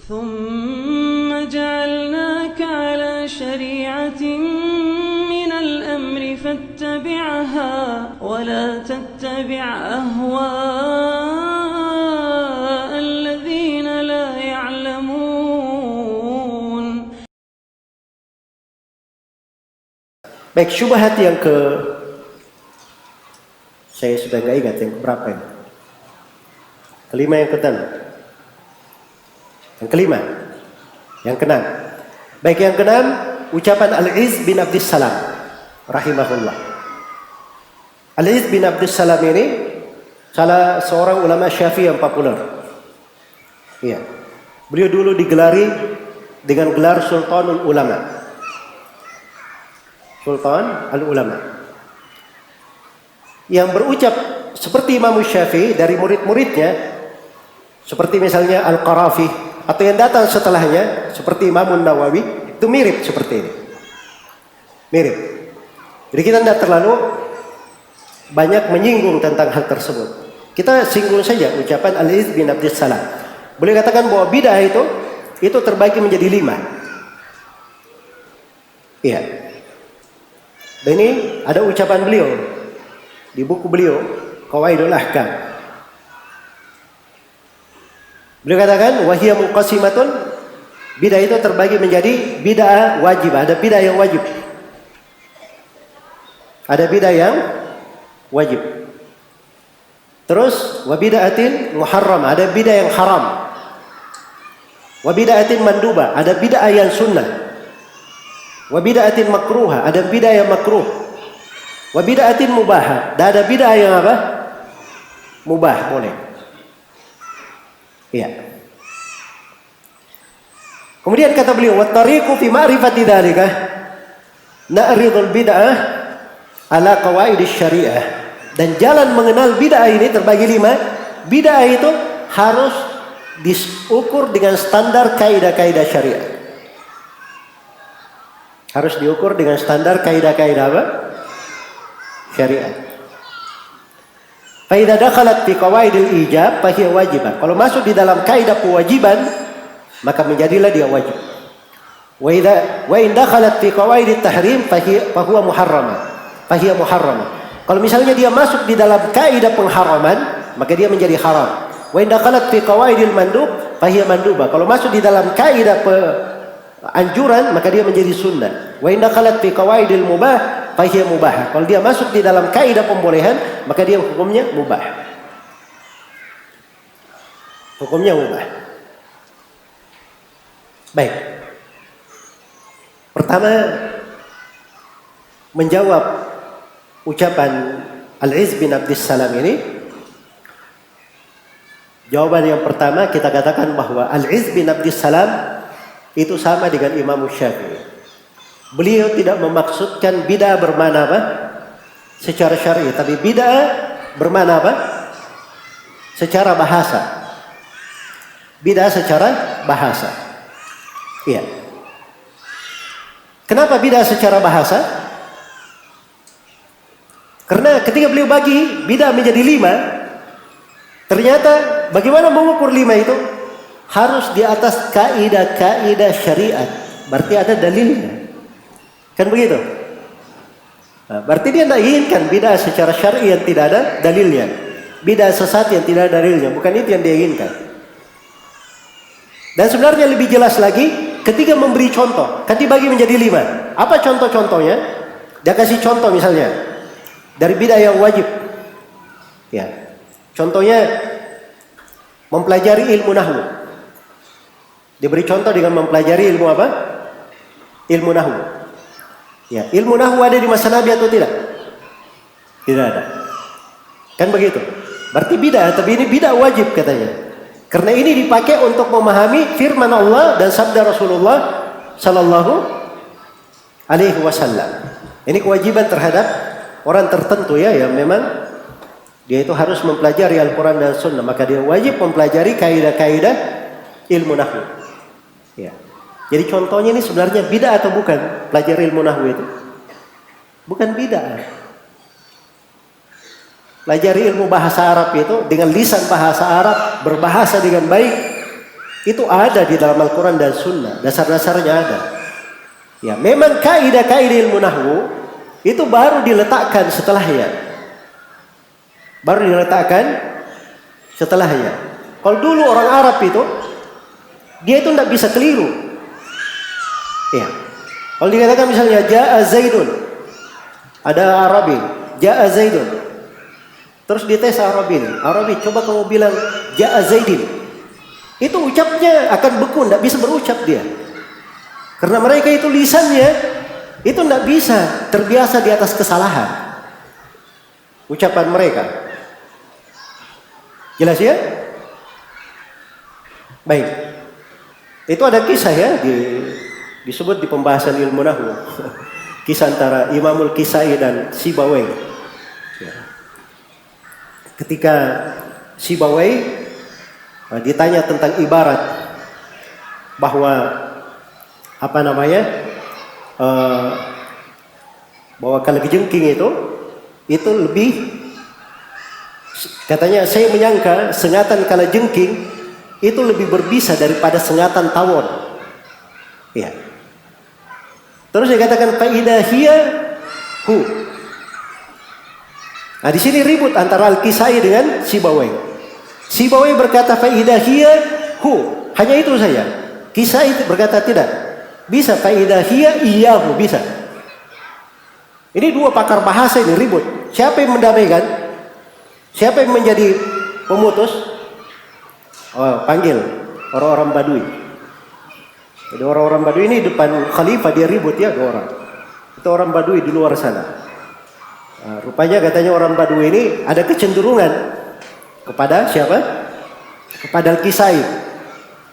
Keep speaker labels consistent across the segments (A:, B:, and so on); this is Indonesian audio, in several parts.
A: ثم جعلناك على شريعة من الأمر فاتبعها ولا تتبع أهواء الذين لا يعلمون.
B: Baik, syubhat yang saya sudah nggak ingat yang keberapa ini. Kelima yang keenam. Yang kelima. Yang keenam. Baik, yang keenam ucapan Al-Izz bin Abdus Salam rahimahullah. Al-Izz bin Abdus Salam ini salah seorang ulama Syafi'i yang populer. Iya. Beliau dulu digelari dengan gelar Sultanul Ulama. Sultan al-Ulama, yang berucap seperti Imam Syafi'i dari murid-muridnya, seperti misalnya Al-Qarafi, atau yang datang setelahnya seperti Imam Nawawi, itu mirip seperti ini, mirip. Jadi kita tidak terlalu banyak menyinggung tentang hal tersebut. Kita singgung saja ucapan Al-Izz bin Abdus Salam. Boleh katakan bahwa bid'ah itu terbagi menjadi 5. Iya. Dan ini ada ucapan beliau di buku beliau Qawaidul Ahkam. Beliau katakan wahiyya muqassimatun, bid'ah itu terbagi menjadi bid'ah wajib, ada bid'ah yang wajib. Ada bid'ah yang wajib. Terus wa bid'atin muharramah, ada bid'ah yang haram. Wa bid'atin mandubah, ada bid'ah yang sunnah. Wa bid'atin makruha, ada bid'ah yang makruh. Wa bid'atin mubah, dan ada bid'ah yang apa? Mubah, boleh. Iya. Kemudian kata beliau, wa tariqu fi ma'rifati dzalika na'ridul bid'ah ala qawaidis syariah. Dan jalan mengenal bid'ah ini terbagi 5. Bid'ah itu harus diukur dengan standar kaidah-kaidah syariat. Harus diukur dengan standar kaidah-kaidah apa? Syariat. Fa idza dakhalat fi qawaidil ijab fa hiya wajibah. Kalau masuk di dalam kaidah kewajiban, maka menjadilah dia wajib. Wa in dakhalat fi qawaidit tahrim fa huwa muharramah. Fa hiya muharramah. Kalau misalnya dia masuk di dalam kaidah pengharaman, maka dia menjadi haram. Wa in dakhalat fi qawaidil mandub fa hiya mandubah. Kalau masuk di dalam kaidah anjuran, maka dia menjadi sunnah. Wa in dakhalat fi qawaidil mubah fa hiya mubah. Kalau dia masuk di dalam kaidah pembolehan, maka dia hukumnya mubah. Hukumnya mubah. Baik. Pertama, menjawab ucapan Al-Izz bin Abdus Salam ini, jawaban yang pertama kita katakan bahwa Al-Izz bin Abdus Salam itu sama dengan Imam Syafi'i. Beliau tidak memaksudkan bid'ah bermakna apa? Secara syar'i, tapi bid'ah bermakna apa? Secara bahasa. Bid'ah secara bahasa. Iya. Kenapa bid'ah secara bahasa? Karena ketika beliau bagi bid'ah menjadi 5, ternyata bagaimana mengukur 5 itu? Harus di atas kaidah-kaidah syariat. Berarti ada dalilnya. Kan begitu? Nah, berarti dia tidak inginkan bid'ah secara syar'i yang tidak ada dalilnya. Bid'ah sesat yang tidak ada dalilnya. Bukan itu yang dia inginkan. Dan sebenarnya lebih jelas lagi ketika memberi contoh. Kan dibagi menjadi 5. Apa contoh-contohnya? Dia kasih contoh misalnya dari bid'ah yang wajib. Ya. Contohnya mempelajari ilmu nahwu. Diberi contoh dengan mempelajari ilmu apa? Ilmu nahwu. Ya, ilmu nahwu ada di masa Nabi atau tidak? Tidak ada. Kan begitu. Berarti bid'ah, tapi ini bid'ah wajib katanya. Karena ini dipakai untuk memahami firman Allah dan sabda Rasulullah sallallahu alaihi wasallam. Ini kewajiban terhadap orang tertentu ya, yang memang dia itu harus mempelajari Al-Quran dan Sunnah. Maka dia wajib mempelajari kaidah-kaidah ilmu nahwu. Ya. Jadi contohnya ini sebenarnya bid'ah atau bukan? Pelajari ilmu nahwu itu bukan bid'ah. Pelajari ilmu bahasa Arab itu dengan lisan bahasa Arab, berbahasa dengan baik, Itu ada di dalam Al-Quran dan Sunnah, dasar-dasarnya ada. Ya, memang kaidah-kaidah ilmu nahwu itu baru diletakkan setelahnya. Baru diletakkan setelahnya. Kalau dulu orang Arab itu, dia itu tidak bisa keliru. Ya. Kalau dikatakan misalnya Ja'a Zaidun, ada Arabi, Ja'a Zaidun. Terus dites Arabi, coba kamu bilang Ja'a Zaidin. Itu ucapnya akan beku, tidak bisa berucap dia. Karena mereka itu lisannya itu tidak bisa, terbiasa di atas kesalahan ucapan mereka. Jelas ya? Baik. Itu ada kisah ya disebut di pembahasan ilmu nahwu. Kisah antara Imamul Kisai dan Sibawai. Ya. Ketika Sibawai ditanya tentang ibarat bahwa bahwa kalajengking itu lebih, katanya saya menyangka sengatan kalajengking itu lebih berbisa daripada sengatan tawon. Ya. Terus dia katakan faidah hiya hu. Nah, di sini ribut antara Al-Kisai dengan Sibawai. Sibawai berkata faidah hiya hu. Hanya itu saja. Kisai berkata tidak. Bisa faidah hiya iyahu, bisa. Ini dua pakar bahasa ini ribut. Siapa yang mendamaikan? Siapa yang menjadi pemutus? Oh, panggil orang-orang Badui. Jadi orang-orang Badui ini depan khalifah dia ribut ya, dua orang. Itu orang Badui di luar sana. Nah, rupanya katanya orang Badui ini ada kecenderungan kepada siapa? Kepada Al-Kisai.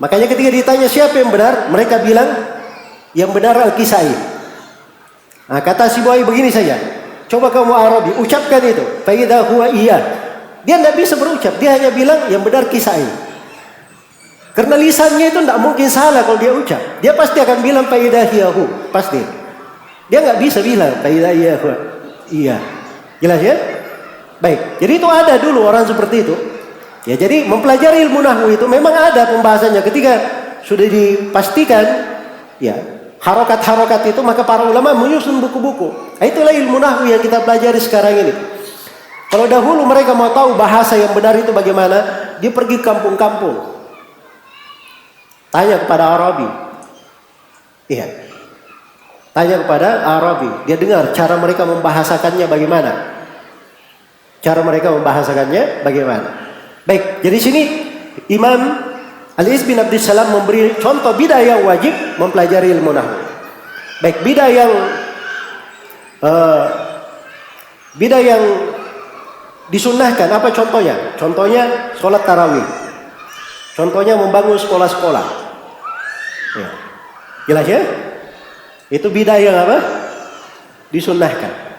B: Makanya ketika ditanya siapa yang benar, mereka bilang yang benar Al-Kisai. Nah, kata Sibawai begini saja. Coba kamu Arabi, ucapkan itu. Faidah huwa iya. Dia tidak bisa berucap. Dia hanya bilang yang benar Kisai. Karena lisannya itu tidak mungkin salah kalau dia ucap. Dia pasti akan bilang faidah hiyahu. Pasti. Dia nggak bisa bilang faidah hiyahu. Iya. Jelas ya? Baik. Jadi itu ada dulu orang seperti itu. Ya, jadi mempelajari ilmu nahwu itu memang ada pembahasannya. Ketika sudah dipastikan, ya, harokat-harokat itu, maka para ulama menyusun buku-buku. Nah, itulah ilmu nahwu yang kita pelajari sekarang ini. Kalau dahulu mereka mau tahu bahasa yang benar itu bagaimana, dia pergi kampung-kampung, tanya kepada Arabi. Iya, tanya kepada Arabi. Dia dengar cara mereka membahasakannya bagaimana. Cara mereka membahasakannya bagaimana. Baik, jadi sini Imam Al-Iz bin Abdus Salam memberi contoh bidah yang wajib mempelajari ilmu nahwu. Baik, bidah yang disunnahkan, apa contohnya? Contohnya sholat tarawih. Contohnya membangun sekolah-sekolah. Ya. Jelas ya? Itu bidah yang apa? Disunnahkan.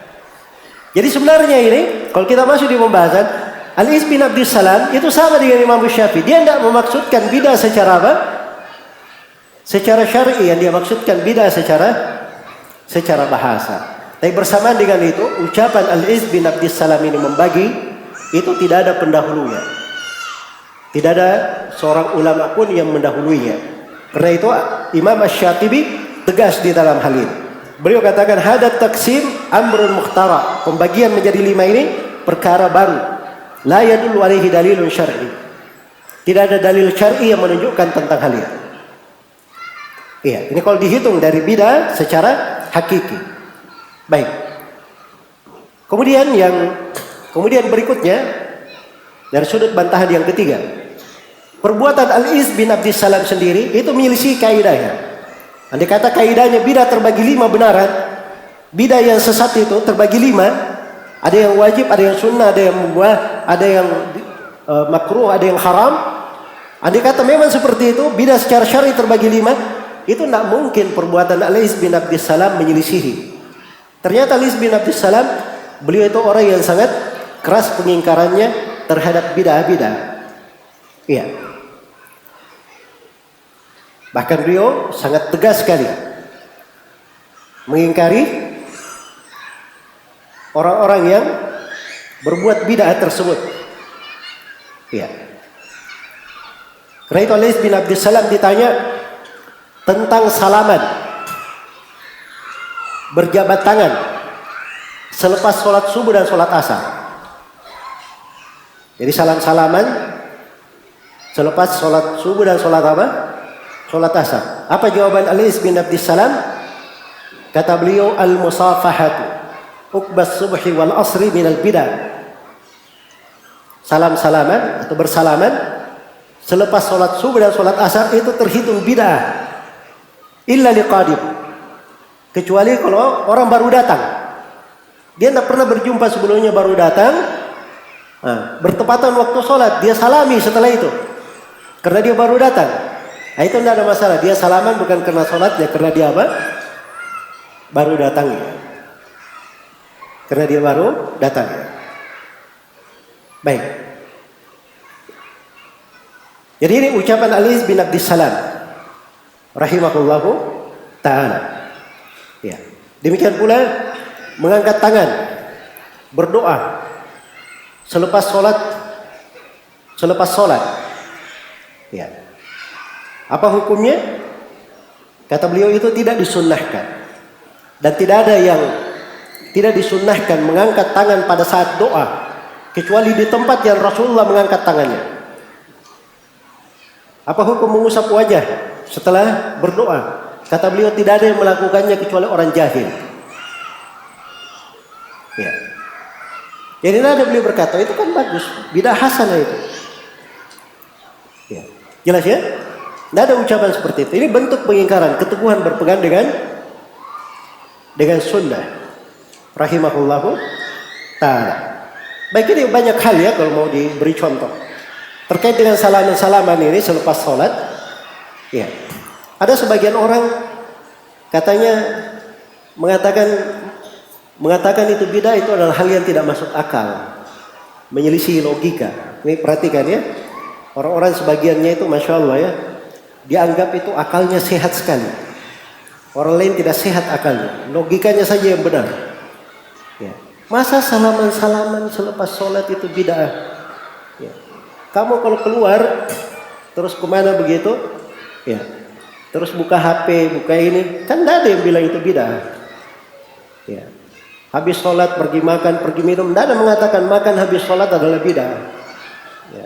B: Jadi sebenarnya ini, kalau kita masuk di pembahasan, Al-Iz bin Abdus Salam itu sama dengan Imam Syafi'i. Dia tidak memaksudkan bidah secara apa? Secara syar'i. Yang dia maksudkan bidah secara bahasa. Tapi bersamaan dengan itu, ucapan Al-Iz bin Abdus Salam ini membagi, itu tidak ada pendahulunya. Tidak ada seorang ulama pun yang mendahulunya. Karena itu Imam Asy-Syatibi tegas di dalam hal ini. Beliau katakan hadat taksim amrun mukhtara. Pembagian menjadi 5 ini perkara baru. La yadullu alaihi dalilun syar'i. Tidak ada dalil syar'i yang menunjukkan tentang hal itu. Iya, ini kalau dihitung dari bidah secara hakiki. Baik. Kemudian berikutnya dari sudut bantahan yang ketiga. Perbuatan Al-Iz bin Abdus Salam sendiri itu menyelisih kaidahnya. Andai kata kaidahnya bidah terbagi 5 benaran, bidah yang sesat itu terbagi 5. Ada yang wajib, ada yang sunnah, ada yang mubah, ada yang makruh, ada yang haram. Andai kata memang seperti itu, bidah secara syar'i terbagi 5, itu tidak mungkin perbuatan Al-Iz bin Abdus Salam menyelisihi. Ternyata Al-Iz bin Abdus Salam, beliau itu orang yang sangat keras pengingkarannya terhadap bidah-bidah. Iya. Bahkan beliau sangat tegas sekali mengingkari orang-orang yang berbuat bid'ah tersebut. Ya. Karena itu Ali bin Abdissalam ditanya tentang salaman, berjabat tangan selepas sholat subuh dan sholat asar. Jadi salam-salaman selepas sholat subuh dan sholat apa? Sholat asar. Apa jawaban Ali bin Abdissalam? Kata beliau, al-musafahatu uqbas subhi wal asri minal bidah. Salam-salaman atau bersalaman selepas sholat subuh dan sholat asar itu terhitung bid'ah. Illa liqadim, kecuali kalau orang baru datang. Dia tidak pernah berjumpa sebelumnya, baru datang. Bertepatan waktu sholat, dia salami setelah itu. Karena dia baru datang. Nah, itu tidak ada masalah. Dia salaman bukan karena sholatnya, karena dia apa? Baru datang. Karena dia baru datang. Baik. Jadi ini ucapan Ali bin Abdissalam rahimahullahu ta'ala. Ya. Demikian pula mengangkat tangan berdoa selepas sholat. Ya. Apa hukumnya? Kata beliau itu tidak disunnahkan. Dan tidak ada yang tidak disunnahkan mengangkat tangan pada saat doa, kecuali di tempat yang Rasulullah mengangkat tangannya. Apa hukum mengusap wajah setelah berdoa? Kata beliau tidak ada yang melakukannya kecuali orang jahil. Ya. Jadi ada beliau berkata itu kan bagus, bidah hasanah itu. Ya. Jelas ya? Tidak ada ucapan seperti itu. Ini bentuk pengingkaran, keteguhan berpegang dengan sunnah. Rahimahullahu ta'ala. Baik, ini banyak hal ya kalau mau diberi contoh terkait dengan salaman ini selepas sholat. Ya. Ada sebagian orang katanya mengatakan itu bidah, itu adalah hal yang tidak masuk akal, menyelisih logika. Ini perhatikan ya, orang-orang sebagiannya itu masya Allah ya, dianggap itu akalnya sehat sekali. Orang lain tidak sehat akalnya, logikanya saja yang benar. Ya. Masa salaman-salaman selepas sholat itu bid'ah? Ya. Kamu kalau keluar terus kemana begitu? Ya. Terus buka HP, buka ini, kan tidak ada yang bilang itu bid'ah. Ya. Habis sholat pergi makan, pergi minum, tidak ada mengatakan makan habis sholat adalah bid'ah. Ya.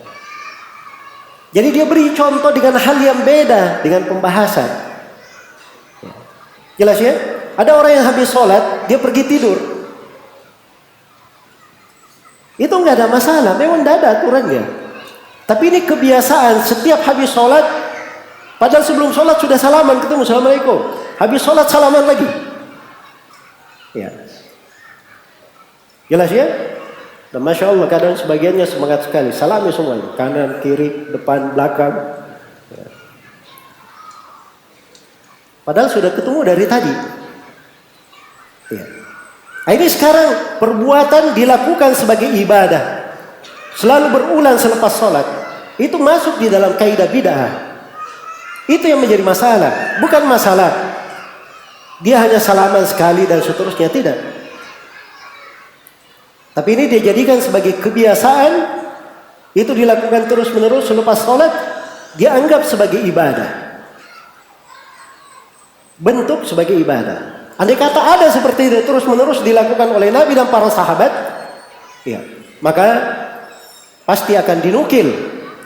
B: Jadi dia beri contoh dengan hal yang beda dengan pembahasan. Ya. Jelas ya? Ada orang yang habis sholat dia pergi tidur. Itu nggak ada masalah, memang tidak ada aturannya. Tapi ini kebiasaan setiap habis sholat, padahal sebelum sholat sudah salaman, ketemu assalamualaikum. Habis sholat salaman lagi. Ya. Jelas ya? Dan masya Allah kadang sebagiannya semangat sekali, salami semuanya, kanan, kiri, depan, belakang. Ya. Padahal sudah ketemu dari tadi. Ya. Nah, ini sekarang perbuatan dilakukan sebagai ibadah, selalu berulang selepas sholat, itu masuk di dalam kaidah bid'ah. Itu yang menjadi masalah. Bukan masalah dia hanya salaman sekali dan seterusnya, tidak. Tapi ini dia jadikan sebagai kebiasaan, itu dilakukan terus menerus selepas sholat, dia anggap sebagai ibadah, bentuk sebagai ibadah. Andai kata ada seperti itu terus menerus dilakukan oleh Nabi dan para sahabat, ya, maka pasti akan dinukil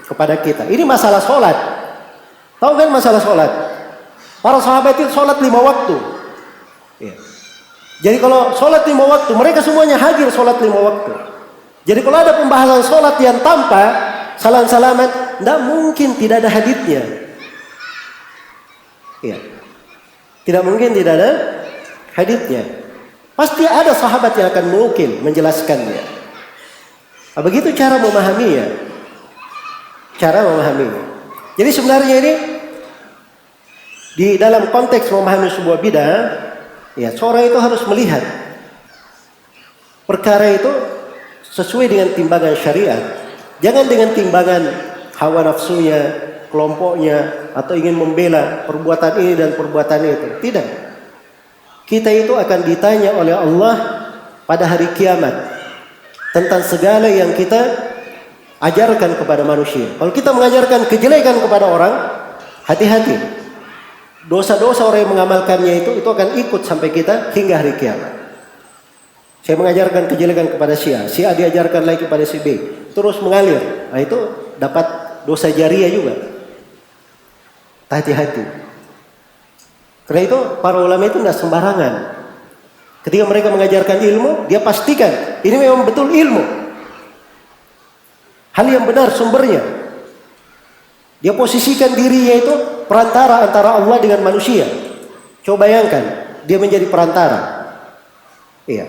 B: kepada kita. Ini masalah sholat. Tahu kan masalah sholat? Para sahabat itu sholat 5 waktu. Ya. Jadi kalau sholat 5 waktu, mereka semuanya hadir sholat 5 waktu. Jadi kalau ada pembahasan sholat yang tanpa salam-salaman, tidak mungkin tidak ada haditsnya. Ya. Tidak mungkin tidak ada haditsnya. Pasti ada sahabat yang akan menukil, menjelaskannya. Nah, begitu cara memahaminya. Cara memahaminya. Jadi sebenarnya ini di dalam konteks memahami sebuah bid'ah, ya, seorang itu harus melihat perkara itu sesuai dengan timbangan syariat. Jangan dengan timbangan hawa nafsunya, kelompoknya, atau ingin membela perbuatan ini dan perbuatan itu. Tidak. Kita itu akan ditanya oleh Allah pada hari kiamat tentang segala yang kita ajarkan kepada manusia. Kalau kita mengajarkan kejelekan kepada orang, hati-hati. Dosa-dosa orang yang mengamalkannya itu akan ikut sampai kita hingga hari kiamat. Saya mengajarkan kejelekan kepada si A diajarkan lagi kepada si B, terus mengalir. Nah, itu dapat dosa jariah juga. Hati-hati. Karena itu para ulama itu tidak sembarangan. Ketika mereka mengajarkan ilmu, dia pastikan ini memang betul ilmu. Hal yang benar sumbernya. Dia posisikan dirinya itu perantara antara Allah dengan manusia. Coba bayangkan, dia menjadi perantara. Iya.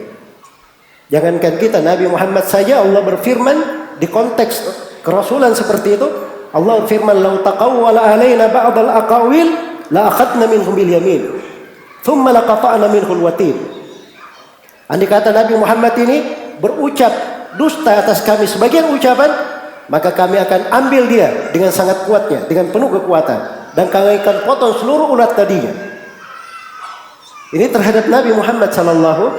B: Jangankan kita, Nabi Muhammad saja Allah berfirman di konteks kerasulan seperti itu. Allah berfirman, "Lau taqawwala alaina ba'dal aqawil la akhadna minhum bil yamin, thumma laqata'na minhul watin." Andai kata Nabi Muhammad ini berucap dusta atas kami sebagian ucapan, maka kami akan ambil dia dengan sangat kuatnya, dengan penuh kekuatan, dan kami akan potong seluruh urat tadinya. Ini terhadap Nabi Muhammad sallallahu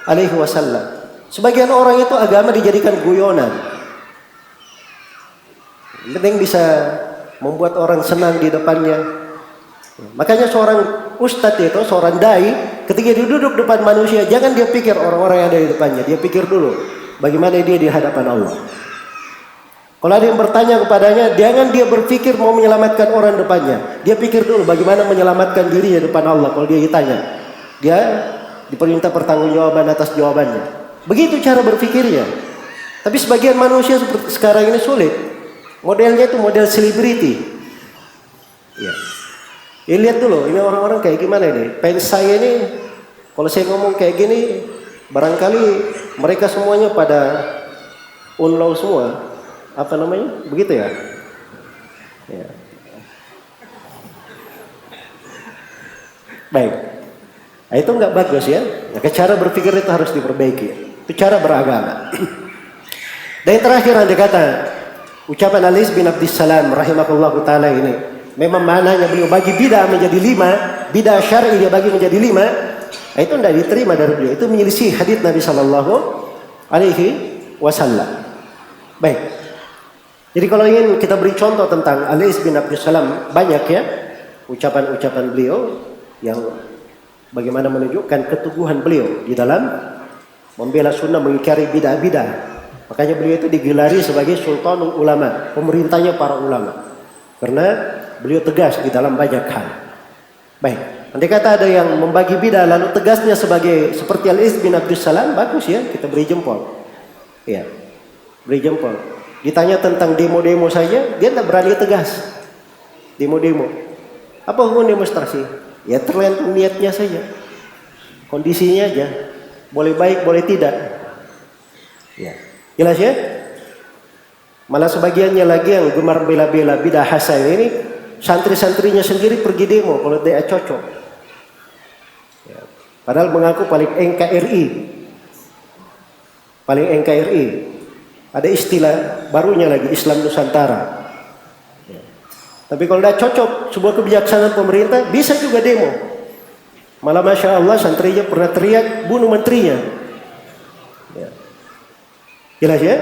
B: alaihi wasallam. Sebagian orang itu agama dijadikan guyonan. Yang penting bisa membuat orang senang di depannya. Makanya seorang ustadz itu, seorang dai, ketika dia duduk depan manusia, jangan dia pikir orang-orang yang ada di depannya. Dia pikir dulu bagaimana dia di hadapan Allah. Kalau ada yang bertanya kepadanya, jangan dia berpikir mau menyelamatkan orang depannya. Dia pikir dulu bagaimana menyelamatkan diri di depan Allah. Kalau dia ditanya, dia diperintah pertanggungjawaban atas jawabannya. Begitu cara berpikirnya. Tapi sebagian manusia seperti sekarang ini sulit. Modelnya itu model selebriti. Ya. Ya lihat dulu, ini orang-orang kayak gimana ini. Fans saya ini, kalau saya ngomong kayak gini, barangkali mereka semuanya pada unlow semua. Apa namanya? Begitu ya? Ya. Baik. Nah, itu nggak bagus ya. Nah, cara berpikir itu harus diperbaiki. Itu cara beragama. Dan yang terakhir yang dikata ucapan Al-Is bin Abdissalam rahimahullahu ta'ala ini, memang maknanya beliau bagi bidah menjadi 5, bidah syar'i dia bagi menjadi 5. Itu tidak diterima dari beliau. Itu menyelisih hadits Nabi sallallahu alaihi wasallam. Baik. Jadi kalau ingin kita beri contoh tentang Al-Is bin Abdissalam, banyak ya ucapan-ucapan beliau yang bagaimana menunjukkan keteguhan beliau di dalam membela sunnah, mengingkari bidah-bidah. Makanya beliau itu digelari sebagai sultanul ulama, pemerintahnya para ulama. Karena beliau tegas di dalam banyak hal. Baik, andai kata ada yang membagi bidah lalu tegasnya seperti Al-Is bin Abdissalam, bagus ya, kita beri jempol. Ya, beri jempol. Ditanya tentang demo-demo saja, dia tidak berani tegas. Demo-demo. Apa hukum demonstrasi? Ya tergantung niatnya saja. Kondisinya aja. Boleh baik, boleh tidak. Ya. Jelas ya? Malah sebagiannya lagi yang gemar bela-bela bidah hasan ini, santri-santrinya sendiri pergi demo kalau dia cocok. Ya. Padahal mengaku paling NKRI. Paling NKRI. Ada istilah barunya lagi, Islam Nusantara. Ya. Tapi kalau tidak cocok sebuah kebijaksanaan pemerintah, bisa juga demo. Malah Masya Allah santrinya pernah teriak bunuh menterinya. Ya. Jelas ya?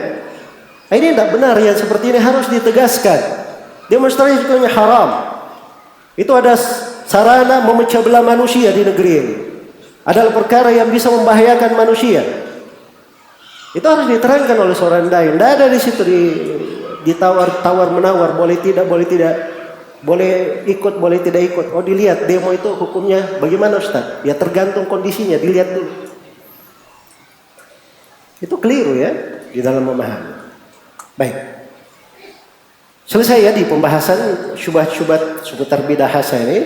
B: Nah, ini tidak benar, yang seperti ini harus ditegaskan. Demonstrasi itu haram. Itu ada sarana memecah belah manusia di negeri ini. Adalah perkara yang bisa membahayakan manusia. Itu harus diterangkan oleh seorang dai. Tidak ada di situ ditawar menawar, boleh tidak, boleh ikut, boleh tidak ikut. Oh dilihat demo itu hukumnya bagaimana Ustaz? Ya tergantung kondisinya, dilihat dulu. Itu keliru ya di dalam memahami. Baik. Selesai ya di pembahasan syubhat-syubhat seputar bidah hasanah ini.